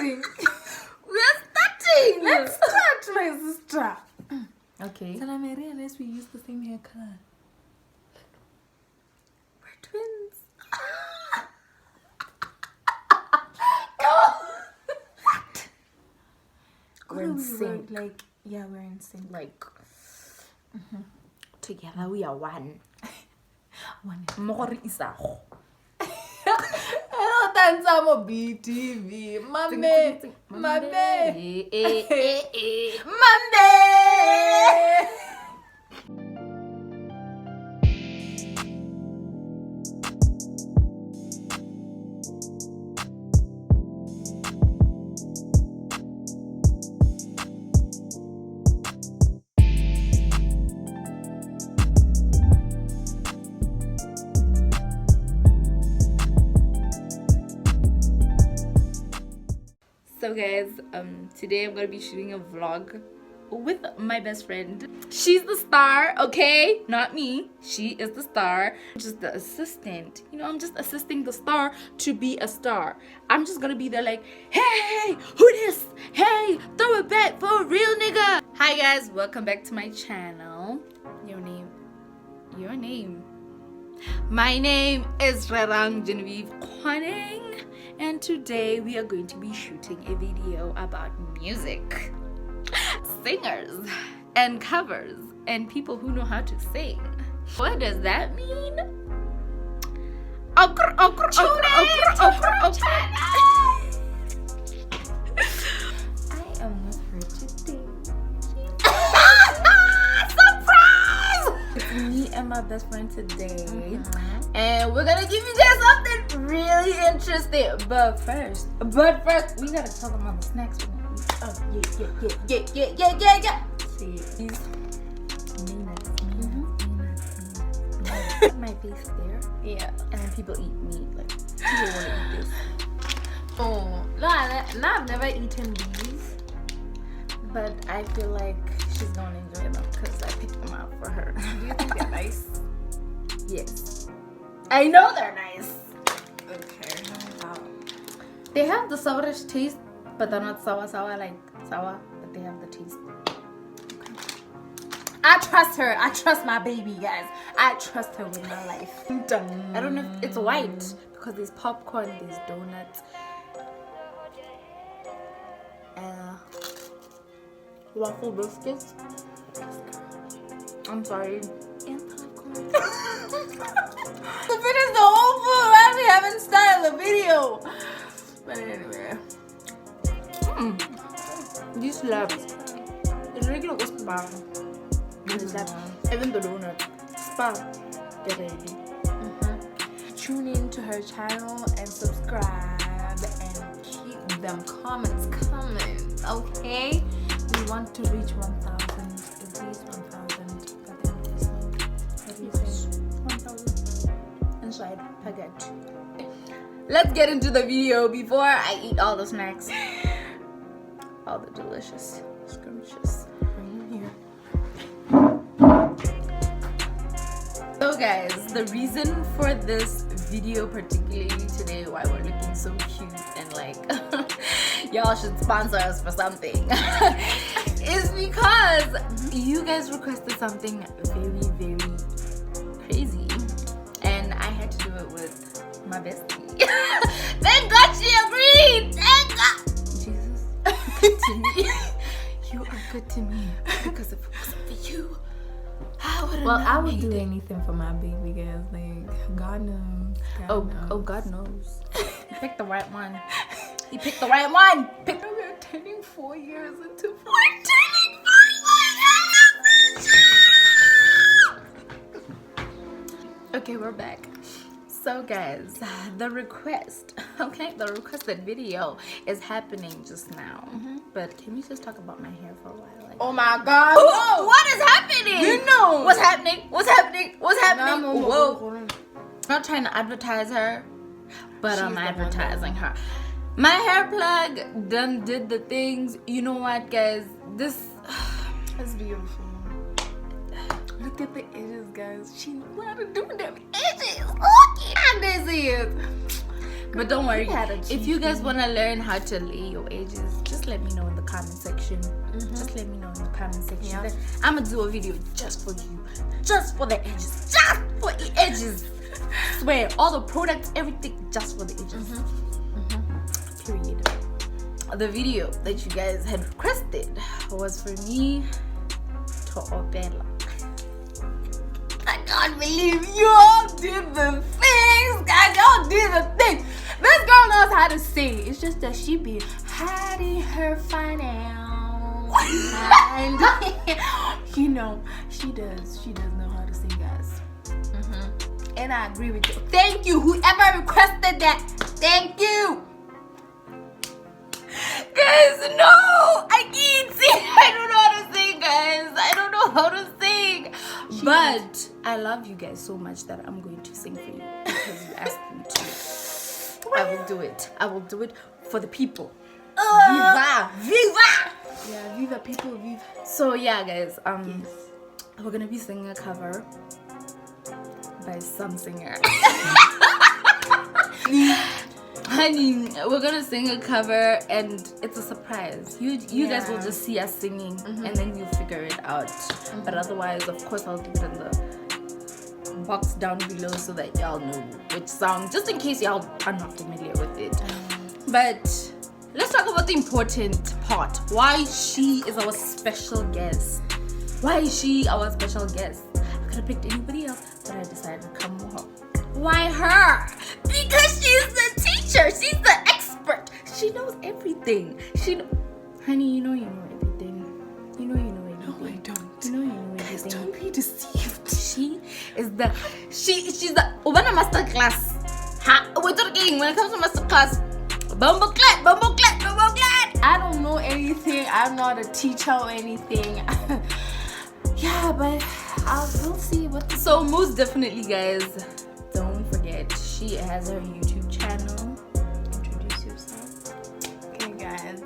starting. Let's start, my sister. Okay. So I realized we use the same hair color. We're twins. What? We're in sync. Like, yeah, we're in sync. Like, together we are one. One. More isago. Hello, Tansamo BTV. Mame. So guys, today I'm gonna be shooting a vlog with my best friend. She's the star, okay? Not me. She is the star. I'm just the assistant. You know, I'm just assisting the star to be a star. I'm just gonna be there like, hey, who this? Hey, throw it back for a real nigga. Hi guys, welcome back to my channel. Your name. My name is Rerang Genevieve Kgwaneng. And today we are going to be shooting a video about music, singers, and covers, and people who know how to sing. What does that mean? I am with her today. Surprise! It's me and my best friend today. And we're gonna give you guys something really interesting. But first, we gotta tell them all the snacks we're gonna eat. Oh, yeah. See, these peanuts. My face there. Yeah. And then people eat meat. Like, people wanna eat this. Oh, no, I've never eaten these. But I feel like she's gonna enjoy them because I picked them out for her. Do you think they're nice? Yes. I know they're nice. Okay. They have the sourish taste, but they're not sour like sour, but they have the taste. Okay. I trust her. I trust my baby, guys. I trust her with my life. I don't know if it's white because there's popcorn, there's donuts, waffle biscuits. I'm sorry. And popcorn. To finish the whole food, right? We haven't started the video. But anyway. These slabs. It's regular spa. Even the donut. Spa. They're ready. Tune in to her channel and subscribe and keep them comments coming, okay? We want to reach 1,000, at least 1,000 by the end of this month. What do you say? 1,000 inside package. Let's get into the video before I eat all the snacks. All the delicious, scrumptious. Bring them here. So guys, the reason for this video particularly today, why we're looking so cute and like y'all should sponsor us for something is because you guys requested something very, very crazy and I had to do it with my bestie. Thank God she agreed. Thank God. Jesus, good to me. You are good to me because if it wasn't for you, I would do anything for my baby, guys. Like, God knows. God knows. He picked the right one. He picked the right one. We're turning 4 years into. We're turning 4 years. Okay, we're back. So guys, the requested video is happening just now. But can we just talk about my hair for a while? Like, Oh my God! no. What is happening? You know what's happening? What's happening? No. Whoa! I'm not trying to advertise her, but I'm She's the advertising her. My hair plug done did the things. You know what, guys? This That's beautiful. Look at the edges, guys. She knew how to do them edges. Look at this is. But don't worry, had a if you guys want to learn how to lay your edges, just let me know in the comment section. Just let me know in the comment section. Yeah. Then I'm gonna do a video just for you, just for the edges, just for the edges. Swear, all the products, everything, just for the edges. Period. The video that you guys had requested was for me to opela. I can't believe y'all did the things, guys. Y'all did the thing. This girl knows how to sing. It's just that she be hiding her finance. And you know, she does know how to sing, guys. And I agree with you. Thank you, whoever requested that. Thank you. Guys, no, I can't sing. I don't know how to sing, guys. I don't know how to sing. But I love you guys so much that I'm going to sing for you because you asked me to. I will do it. I will do it for the people. Viva! Viva! Yeah, viva people, viva. So yeah, guys, we're gonna be singing a cover by some singer. Honey, we're gonna sing a cover and it's a surprise. You guys will just see us singing and then you'll figure it out. But otherwise, of course, I'll leave it in the box down below so that y'all know which song, just in case y'all are not familiar with it. But let's talk about the important part. Why she is our special guest. Why is she our special guest? I could have picked anybody else, but I decided to come with her. Why her? Because she's the teacher. She's the expert. She knows everything. Honey, you know everything. You know everything. No, I don't. You know everything. Don't be deceived. She's the Ubana master class. We're talking when it comes to master class. Bumble clap. I don't know anything. I'm not a teacher or anything. Yeah, but we'll see what. So most definitely, guys, don't forget she has her YouTube channel. Introduce yourself. Okay, guys.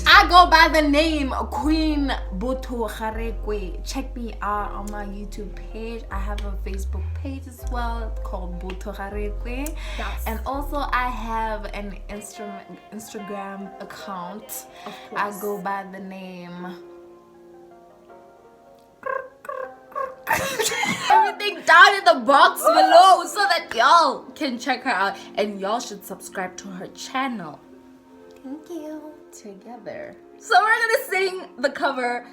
I go by the name Queen Botho Garekwe. Check me out on my YouTube page. I have a Facebook page as well called Botho Garekwe. Yes. And also I have an Instagram account. Of course. I go by the name Everything down in the box below so that y'all can check her out and y'all should subscribe to her channel. Thank you. Together. So we're gonna sing the cover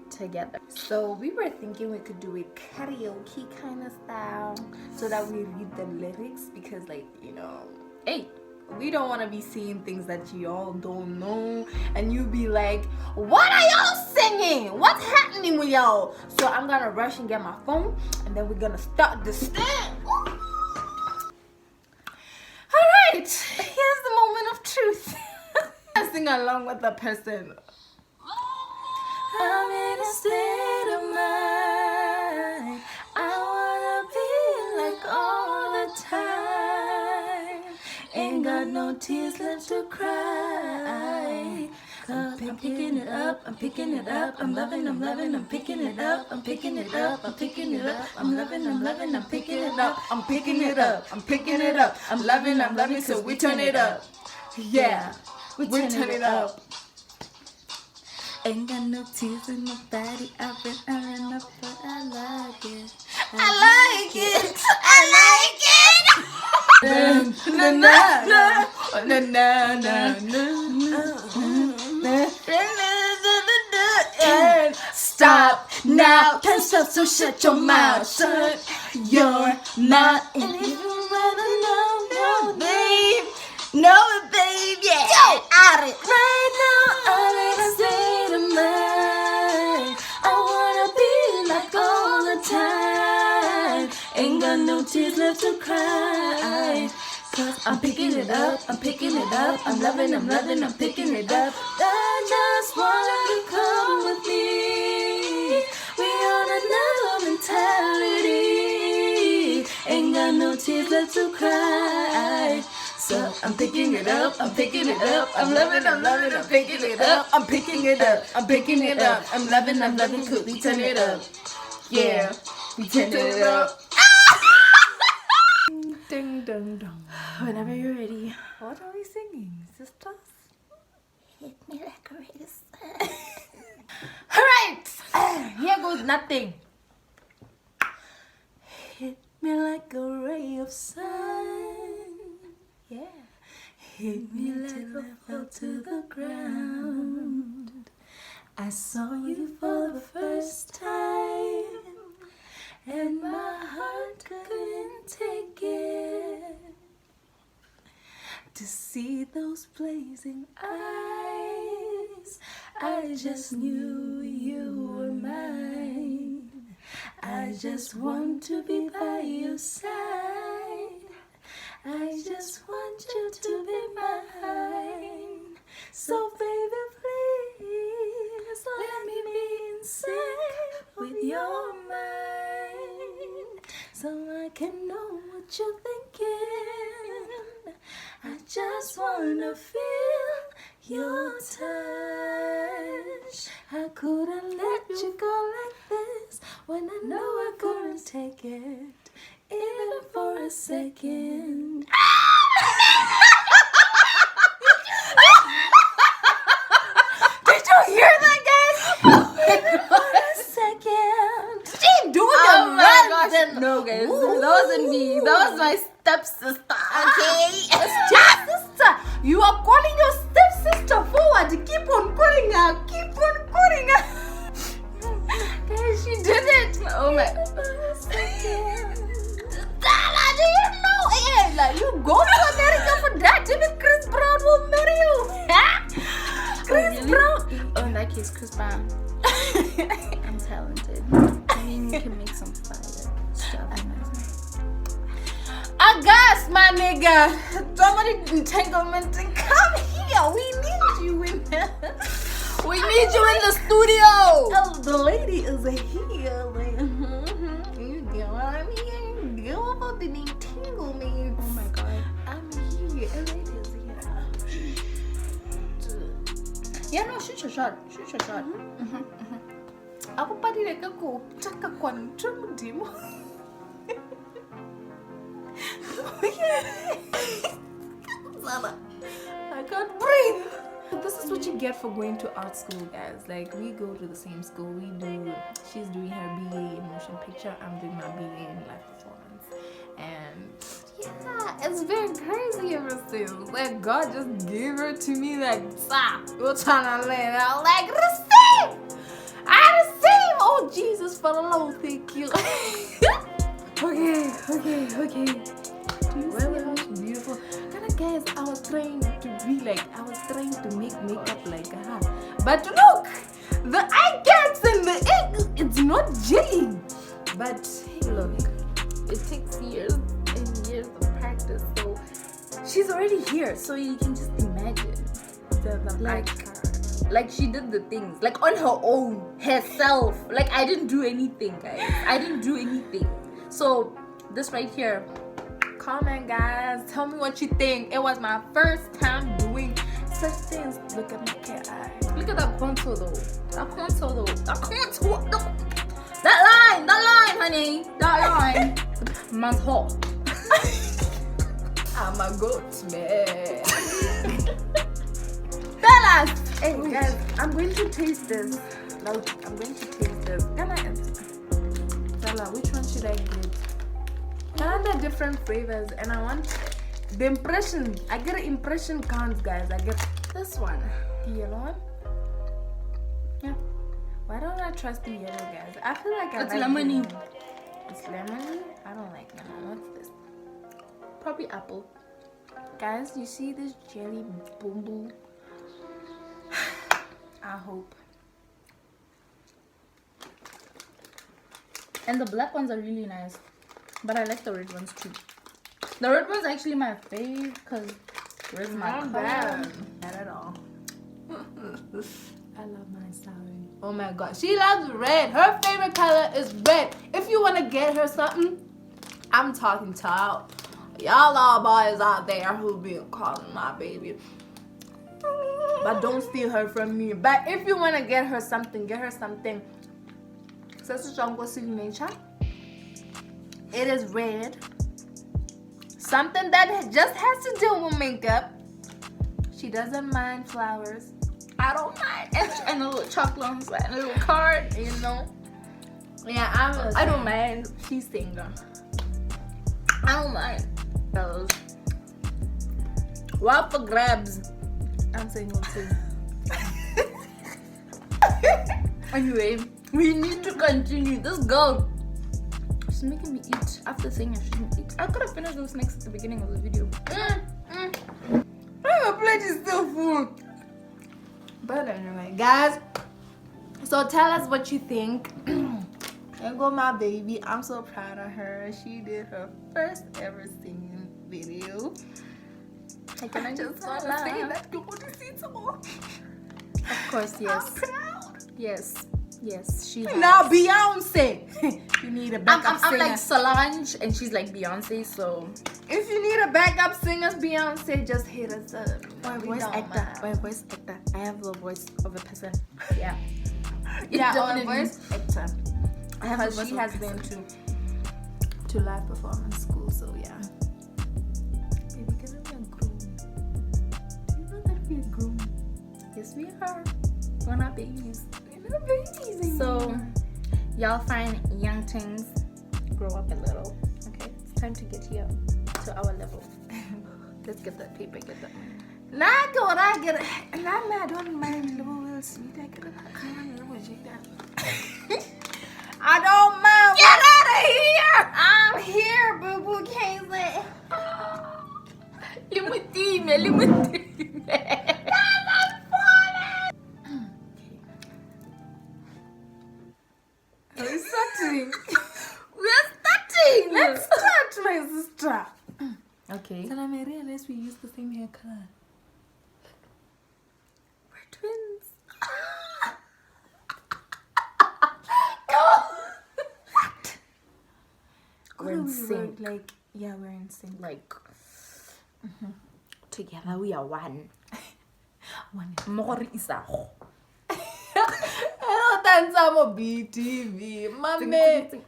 together. So we were thinking we could do it karaoke kind of style so that we read the lyrics because, like, you know, Hey, we don't want to be seeing things that y'all don't know and you be like, what are y'all singing? What's happening with y'all? So I'm gonna rush and get my phone and then we're gonna start this thing. Alright, here's the moment of truth. I sing along with the person. I'm in a state of mind. I wanna be like all the time. Ain't got no tears left to cry. I'm picking it up, I'm picking it up. I'm loving, I'm picking it up, I'm picking it up, I'm picking it up. I'm loving, I'm picking it up, I'm picking it up, I'm picking it up. I'm loving, so we turn it up. Yeah, we turn it up. ain't got no tears in my body. I've been ironing up, but I like it. I like it. Na na na na na na. Stop now. Can't stop, so shut your mouth. Shut your mouth. And if you wanna know, babe, know it, babe. Yeah. Yo, out it. Right now, I'm in a state of mind. I wanna be like all the time. Ain't got no tears left to cry. Cause I'm picking it up, I'm picking it up. I'm loving, I'm picking it up. I just wanna you come with me. We on another mentality. Ain't got no tears left to cry. So I'm picking it up, I'm picking it up. I'm loving, I'm picking it up. I'm picking it up, I'm picking it up. I'm loving, could we turn it up? Yeah, we turn it up. Ding dong dong. Whenever you're ready. What are we singing, sisters? Hit me like a ray of sun. Alright! Here goes nothing. Hit me like a ray of sun. Yeah. Hit me like I fell to the ground. I saw you for the first time, and my heart couldn't take it. To see those blazing eyes, I just knew you were mine. I just want to be by your side. I just want you to be mine. So baby, please let me be inside with your mind, so I can know what you're thinking. I just wanna feel your touch. I couldn't let you go like this when I know I couldn't take it, even for a second. Did you hear that, guys? Even for a second. She doing Oh the my runs gosh. and No, guys. Ooh. That wasn't me. That was my stepsister. Okay? Stepsister, you are calling your stepsister forward. Keep on calling her. Keep on calling her. Guys, she did it. Oh my. Dala, do you know? Yeah, like you go to America for that. Even Chris Brown will marry you. Chris Really? Brown. Oh, in that case, Chris Brown. I'm talented. I mean, you can make some fire stuff. I guess, my nigga. Somebody entanglement and come here. We need you in there. We need you in the studio. Oh, the lady is here. Like, you get what I mean? Get off of the entanglement. Oh my god. I'm here. A lady is here. Yeah, no, shoot your shot. Shoot your shot. Aku padi reka ko chaka Kgwaneng demo. I can't breathe. This is what you get for going to art school, guys. Like, we go to the same school. She's doing her BA in motion picture. I'm doing my BA in live performance. And yeah, it's very crazy ever since. Like, God just gave her to me like, you're trying to learn. I'm like, receive! I receive! Oh, Jesus, for the Lord, thank you. Okay. Do you see how she's beautiful? Kind of guys, I was trying to make makeup like her. But look, the eye gets and the egg, it's not jelly. But hey, look, It takes years and years of practice, so she's already here. So you can just imagine, like she did the things like on her own, herself. Like I didn't do anything, guys. I didn't do anything. So this right here. comment, guys. Tell me what you think. It was my first time doing such things. Look at my cat eye. Look at that contour though. That contour. That line, honey. That line. Man's hot. I'm a goat, man. Fellas! Hey, guys, I'm going to taste this. Like, I'm going to taste this. Can I Bella, which one should I get? There are different flavors, and I want the impression. I get an impression counts, guys. I get This one. the yellow one. Yeah. Why don't I trust the yellow, guys? I feel like It's like lemony. yellow. It's lemony. I don't like lemon. What's this? Probably apple. Guys, you see this jelly boom boom? I hope. And the black ones are really nice. But I like the red ones too. The red one's actually my fave because red's my Not color. bad. Not at all. I love my salad. Oh my god. She loves red. Her favorite color is red. If you want to get her something, I'm talking to y'all all boys out there who be calling my baby. But don't steal her from me. But if you want to get her something, get her something. It is red. something that just has to do with makeup. She doesn't mind flowers. I don't mind. And a little chocolate on the side, and a little card, you know. Yeah, I don't mind. She's single. I don't mind. Fellas. What for grabs? I'm single too. Anyway, we need to continue. This girl, she's making me eat. After saying I shouldn't eat, I could have finished those snacks at the beginning of the video. My plate is still full. But anyway, guys, so tell us what you think. There go my baby. I'm so proud of her. She did her first ever singing video. I just want to say that you want to see some more. Of course, yes. I'm proud. Yes, she has. Now Beyonce. You need a backup singer. I'm like Solange and she's like Beyonce, so if you need a backup singer, Beyonce, just hit us up. my voice actor. I have the voice of a person. Yeah. Yeah, a voice actor. I have Because she has been to live performance school, so yeah. Baby, can I be a groom? Do you know that we're groom? Yes, we are. We're not babies. We're not babies anymore. So, y'all fine young things, grow up a little. Okay, it's time to get here to our level. Let's get that paper, get that money. Nah, God, I get it. And I don't mind little Will Smith. I get it. I don't mind. Get out of here! I'm here, boo boo Kaylee. Limutime. We're starting. We're starting. Let's start, my sister. Okay. Tell me, realize we use the same hair color. We're twins. What? We're in sync. Like, yeah, we're in sync. Like, together we are one. One. More isago. Hello, Tanzamo BTV. Mame.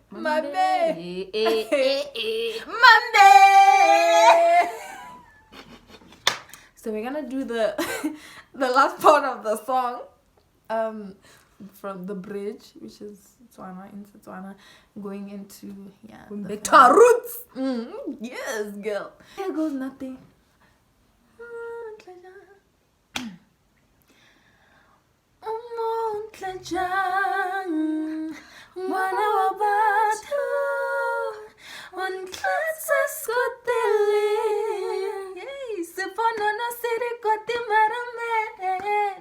So we're gonna do the the last part of the song, from the bridge, which is Motswana, going into Back to our roots. Yes, girl. Here goes nothing. Wana wa batho ontlasa skotele sefonono se re kote marame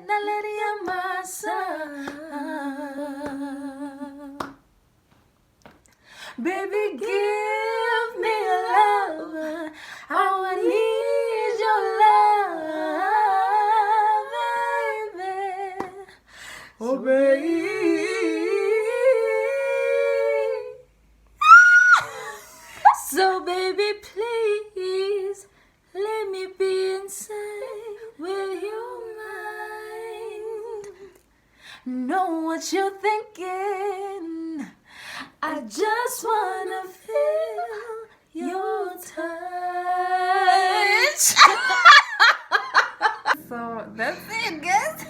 naleria masa. Baby, give me your love. I need your love, baby. Oh, baby. So, baby, please let me be inside. Will you mind? Know what you're thinking. I just wanna feel your touch. So that's it, guys.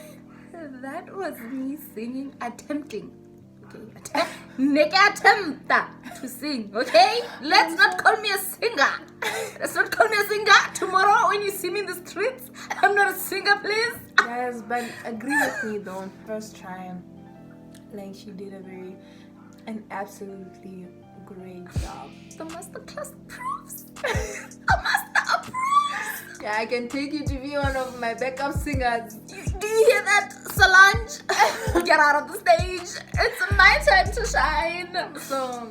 That was me singing, attempting. Okay, attempt to sing. Okay, let's not call me a singer. Let's not call me a singer. Tomorrow, when you see me in the streets, I'm not a singer, please. Yes, but agree with me though. First try, like she did an absolutely great job. The masterclass approves. The master approves. Yeah, I can take you to be one of my backup singers. Do you hear that, Solange? Get out of the stage. It's my time to shine. So,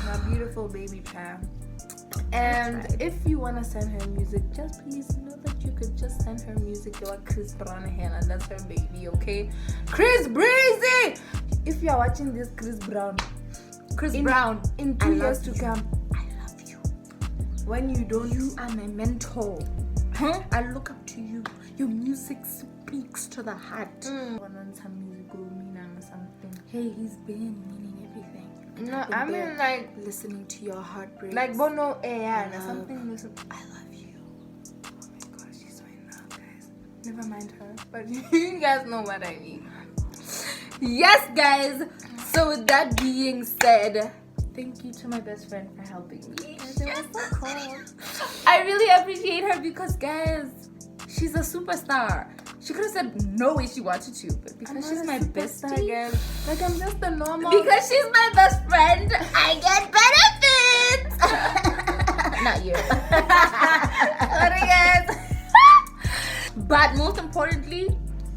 my beautiful baby Pam. And if you want to send her music, just please know that you could just send her music to Chris Brown Hannah. That's her baby, okay? Chris Breezy! If you are watching this, Chris Brown, in 2 years to come, I love you. When you don't, You are my mentor. huh? I look up to you. Your music speaks to the heart. One on some music or meaning or something. Hey, he's been meaning everything. And No, I've been I mean there like listening to your heartbreaks. Bono Ariana, Love. something. Listen. I love you. Oh my gosh, she's so in love, guys. Never mind her. But you guys know what I mean. Yes, guys. So with that being said, thank you to my best friend for helping me. It was so cold. I really appreciate her because, guys, she's a superstar. She could have said no way she wanted to, but because she's my bestie, Guys. Like I'm just a normal. because she's my best friend, I get benefits. Not you. Sorry, guys. But most importantly,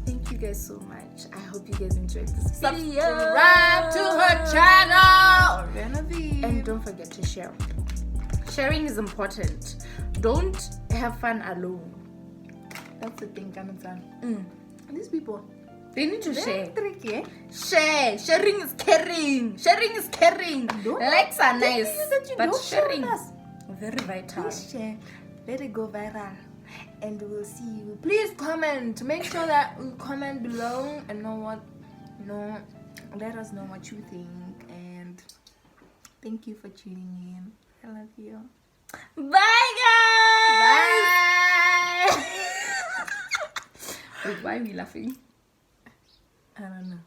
thank you guys so much. I hope you guys enjoyed this video. Subscribe to her channel. RENEVIEVE. And don't forget to share. Sharing is important. Don't have fun alone. That's the thing, Kamen-san. Mm. These people, They need to they're share. tricky. Eh? Share. Sharing is caring. Sharing is caring. Don't- Likes are nice, that you but don't share with sharing us. very vital. Please share. Let it go viral. And we'll see you. Please comment. Make sure that you comment below and let us know what you think. And thank you for tuning in. I love you. Bye, guys. Bye. Wait, why are we laughing? I don't know.